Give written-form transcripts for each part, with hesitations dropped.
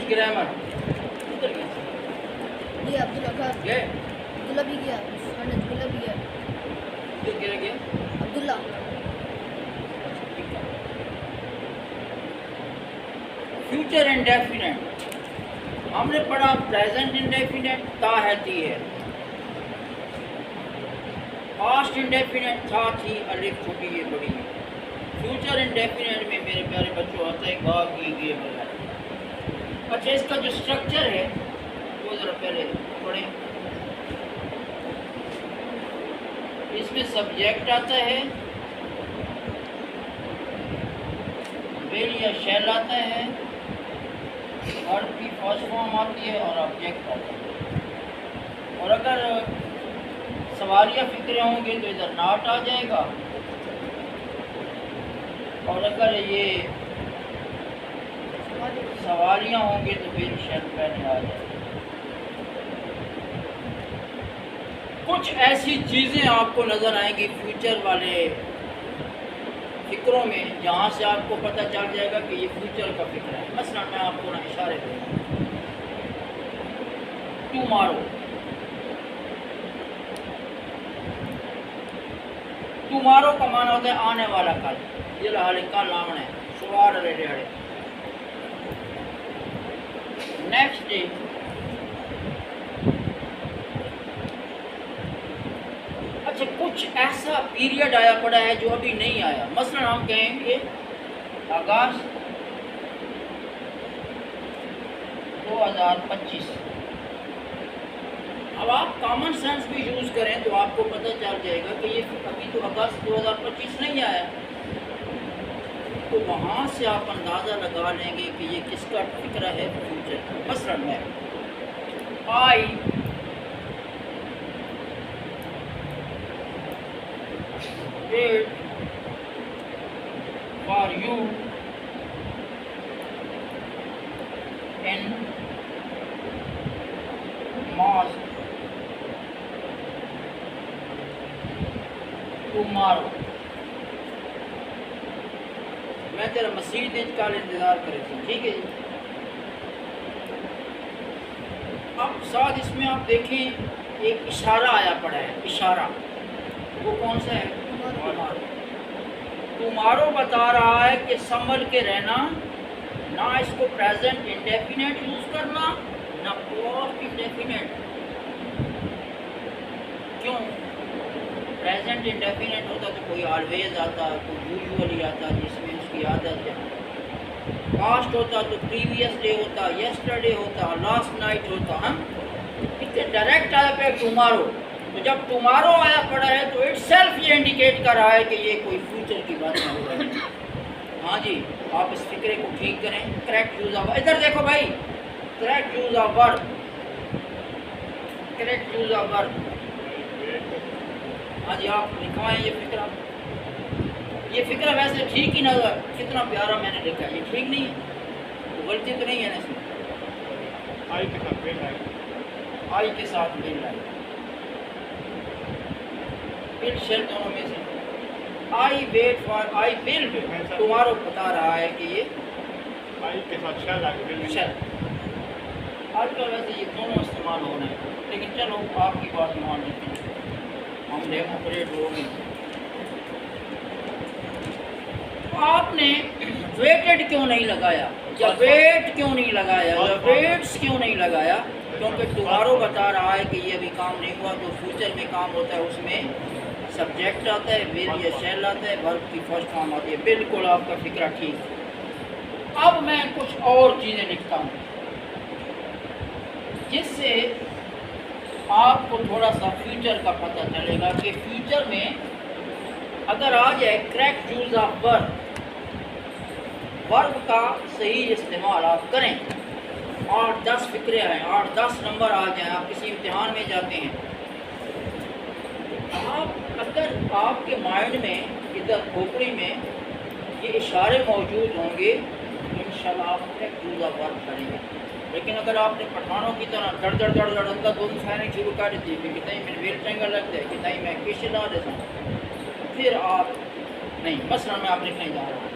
English grammar ये अब्दुल्ला का गए अब्दुल्ला भी गया, अब्दुल्ला भी गया, फिर गिर गए। अब्दुल्ला। फ्यूचर इंडेफिनेट हमने पढ़ा, प्रेजेंट इंडेफिनेट था है थी है, पास्ट इंडेफिनेट था थी अलिफ छोटी ये बड़ी है। फ्यूचर इंडेफिनेट में मेरे प्यारे बच्चों आता है गा की गे वगैरह। अच्छा, इसका जो स्ट्रक्चर है वो ज़रा पहले पढ़ें। इसमें सब्जेक्ट आता है, विल या शैल आता है, वर्ब की फर्स्ट फॉर्म आती है और ऑब्जेक्ट आता है। और अगर सवालिया फिक्रे होंगे तो इधर नॉट आ जाएगा, और अगर ये सवालियाँ होंगे तो फिर शैल पहले आ जाएगा। कुछ ऐसी चीज़ें आपको नज़र आएंगी फ्यूचर वाले फिक्रों में जहाँ से आपको पता चल जाएगा कि ये फ्यूचर का फिक्र है। मसलन मैं आपको ना इशारे दूँगा, टुमारो, टुमारो का माना होता है आने वाला कल। ये हाल कल आमने है, सुवार रेडे हड़े, नेक्स्ट डे। अच्छा, कुछ ऐसा पीरियड आया पड़ा है जो अभी नहीं आया। मसलन हम कहेंगे अगस्त 2025। अब आप कॉमन सेंस भी यूज़ करें तो आपको पता चल जाएगा कि ये अभी तो अगस्त 2025 नहीं आया। तो वहाँ से आप अंदाज़ा लगा लेंगे कि ये किसका फिक्र है, फ्यूचर का। मसलन मैं I wait for you in mosque tomorrow. मैं तेरा मसीह का इंतज़ार करे थी, ठीक है जी। अब साथ इसमें आप देखें एक इशारा आया पड़ा है, इशारा वो कौन सा है? टुमारो बता रहा है कि संभल के रहना, ना इसको प्रेजेंट इंडेफिनेट यूज़ करना, ना पास्ट इंडेफिनेट। क्यों? प्रेजेंट इंडेफिनेट होता तो कोई ऑलवेज आता, कोई यूजुअली आता जिसमें उसकी आदत है। पास्ट होता तो प्रीवियस डे होता, यस्टरडे होता, लास्ट नाइट होता। हम इससे डायरेक्ट आया पे टुमारो। तो जब टुमारो आया पड़ा है तो इटसेल्फ ये इंडिकेट कर रहा है कि ये कोई फ्यूचर की बात नहीं हो रही। हाँ जी, आप इस फिक्रे को ठीक करें। करेक्ट यूज ऑफ, इधर देखो भाई, correct use of verb, correct use of verb. हाँ जी, आप लिखवाएं ये फिक्रा। ये फिक्रा वैसे ठीक ही नजर, कितना प्यारा मैंने लिखा है। ये ठीक नहीं है, तो गलती तो नहीं है ना इसमें। आई के साथ मेल लाई, आई के साथ मेल लाई, विल शेल दोनों में से। I wait for, I will wait, तुम्हारा बता रहा है कि ये आई के साथ शेल आई, शेल। आजकल वैसे ये दोनों इस्तेमाल हो रहे हैं, लेकिन चलो आपकी बात मान लेते हैं, हम डेमोक्रेट हो गए। आपने वेटेड क्यों नहीं लगाया, या वेट क्यों नहीं लगाया, या वेट्स क्यों नहीं लगाया? क्योंकि टुमारो बता रहा है कि ये अभी काम नहीं हुआ। जो फ्यूचर में काम होता है उसमें सब्जेक्ट आता है, विल या शैल आता है, वर्ब की फर्स्ट फॉर्म आती है। बिल्कुल आपका फिक्रा ठीक है। अब मैं कुछ और चीज़ें लिखता हूँ जिससे आपको थोड़ा सा फ्यूचर का पता चलेगा कि फ्यूचर में अगर आ जाए correct use of verb, verb का सही इस्तेमाल आप करें, 8-10 फिक्रे आए, 8-10 नंबर आ जाएं, आप किसी इम्तिहान में जाते हैं, आप अगर आपके माइंड में इधर खोपड़ी में ये इशारे मौजूद होंगे तो इंशाल्लाह आप करेक्ट यूज ऑफ वर्ब करेंगे। लेकिन अगर आपने पठानों की तरह दड़ दड़ दड़ दड़ अंदर दोनों फायरिंग शुरू कर दी कि कितनी में वेल ट्रेंगल लगता है, कितनी मैं किश ला देता हूँ, फिर आप नहीं। मसला मैं आप लिखने जा रहा हूँ,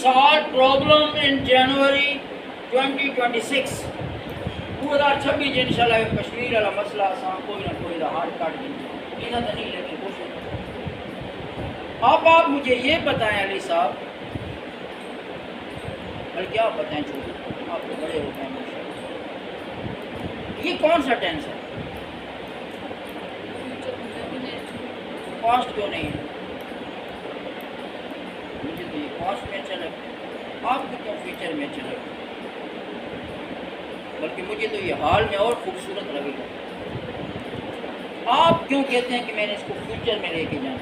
सॉल्व प्रॉब्लम इन जनवरी 2026 2026 इंशाल्लाह कश्मीर वाला मसला असां कोई ना कोई हल काट देंगे इना तो नहीं लेकिन कोशिश। अब आप मुझे ये बताएं अली साहब, बल्कि आप बताएं छोटे आप तो बड़े हो गए माशाल्लाह, ये कौन सा टेंस है? पास्ट क्यों नहीं है? मुझे तो ये पास्ट में अच्छा लगता, आपको क्यों फ्यूचर में अच्छा लगता? बल्कि मुझे तो ये हाल में और खूबसूरत लगेगा। आप क्यों कहते हैं कि मैंने इसको फ्यूचर में लेके जाना?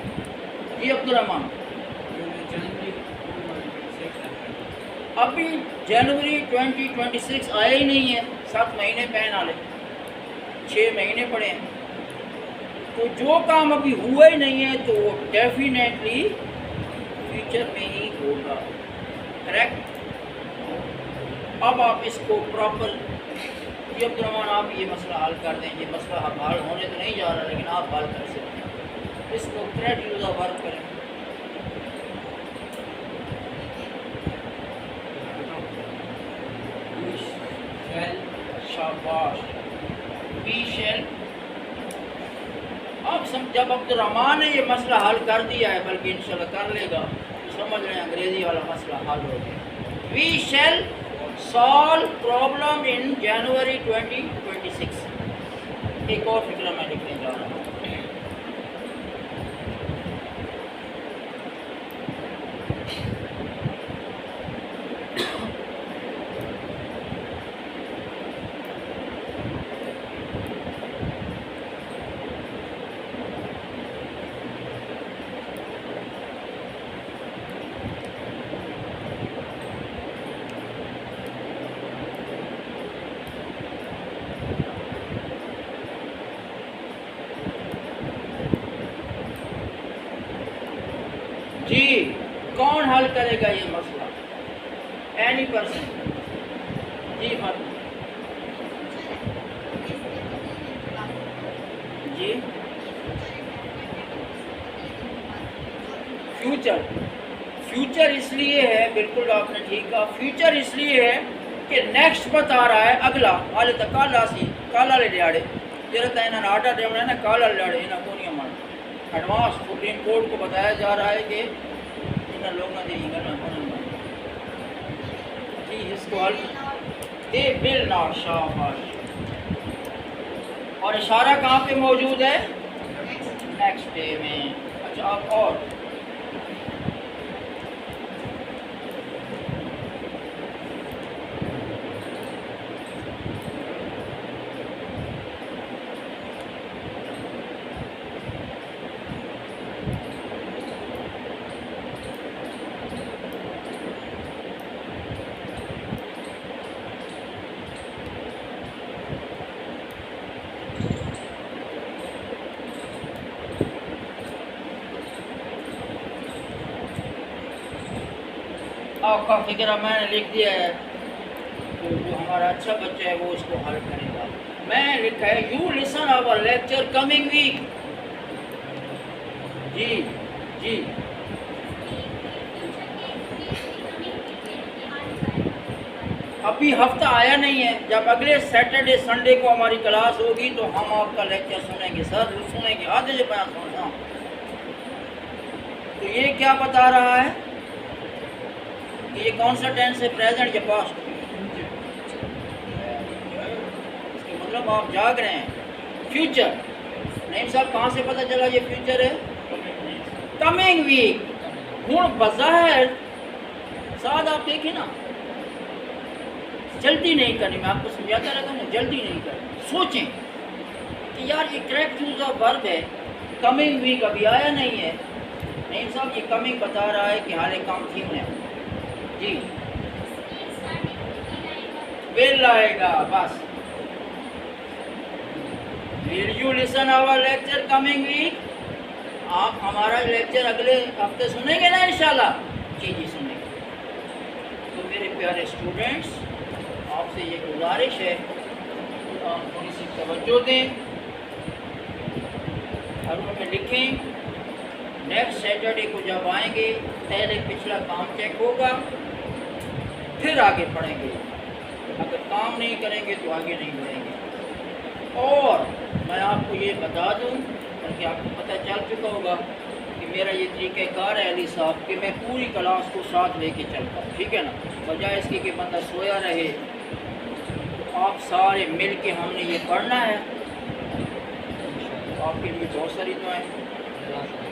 जी अब्दुर्रहमान, अभी जनवरी 2026 आया ही नहीं है, 7 महीने पैन आले 6 महीने पड़े हैं, तो जो काम अभी हुआ ही नहीं है तो वो डेफिनेटली फ्यूचर में ही होगा, करेक्ट? अब आप इसको प्रॉपर, ये अब्दुर्रहमान आप ये मसला हल कर दें। ये मसला अब हल होने तो नहीं जा रहा, लेकिन आप हल कर सकते हैं। इसको करेक्ट यूज़ ऑफ वर्ब करें। शाबाश, वी शैल। अब जब अब्दुर्रहमान ने ये मसला हल कर दिया है, बल्कि इंशाल्लाह कर लेगा, समझ रहे हैं अंग्रेजी वाला मसला हल हो गया। We shall solve problem in January 2026। एक और फिक्र मैं लिखने जा रहा हूँ। जी, कौन हल करेगा ये मसला? Any person? जी फातिमा जी। फ्यूचर इसलिए है, बिल्कुल आपने ठीक कहा, फ्यूचर इसलिए है कि नेक्स्ट बता रहा है अगला। हाले तक काला सी काला ले लियाड़े जरा तो इन्होंने आटा देना है ना, काला लियाड़े इन्हें को नहीं मार। एडवांस सुप्रीम कोर्ट को बताया जा रहा है कि इन लोगों ने इसको हल दे बिल नॉट। शाबाश। और इशारा कहाँ पे मौजूद है? नेक्स्ट डे में। अच्छा, आप और आपका फिक्र मैंने लिख दिया है, तो जो हमारा अच्छा बच्चा है वो इसको हल करेगा। मैं लिखा है you listen our lecture coming week. जी जी, अभी हफ्ता आया नहीं है। जब अगले सैटरडे संडे को हमारी क्लास होगी तो हम आपका लेक्चर सुनेंगे। सर सुनेंगे, आधे जो मैं सुनता। तो ये क्या बता रहा है? ये कौन सा टेंस है? प्रेजेंट या पास्ट? इसके मतलब आप जाग रहे हैं। फ्यूचर नहीं साहब, कहाँ से पता चला ये फ्यूचर है? Coming week. हूँ बज़ाहिर साथ आप देखें ना, जल्दी नहीं करनी। मैं आपको समझाता रहता हूँ, जल्दी नहीं करनी। सोचें कि यार ये करेक्ट यूज ऑफ वर्ब है, कमिंग वीक अभी आया नहीं है। नहीं साहब, ये कमिंग बता रहा है कि हाले काम ठीक है। जी, बिल आएगा बस। Will you listen our lecture coming week? आप हमारा लेक्चर अगले हफ्ते सुनेंगे ना इंशाल्लाह? जी जी सुनेंगे। तो मेरे प्यारे स्टूडेंट्स, आपसे ये गुजारिश है आप थोड़ी सी तवज्जो दें, घरों में लिखें। नेक्स्ट सैटरडे को जब आएंगे पहले पिछला काम चेक होगा, फिर आगे पढ़ेंगे। अगर काम नहीं करेंगे तो आगे नहीं बढ़ेंगे। और मैं आपको ये बता दूं, ताकि आपको पता चल चुका होगा कि मेरा ये तरीक़ाकार है अली साहब कि मैं पूरी क्लास को साथ लेके चलता हूँ, ठीक है ना। बजाय इसके कि बंदा सोया रहे, तो आप सारे मिल के हमने ये पढ़ना है। आपके लिए बहुत सारी दुआएं।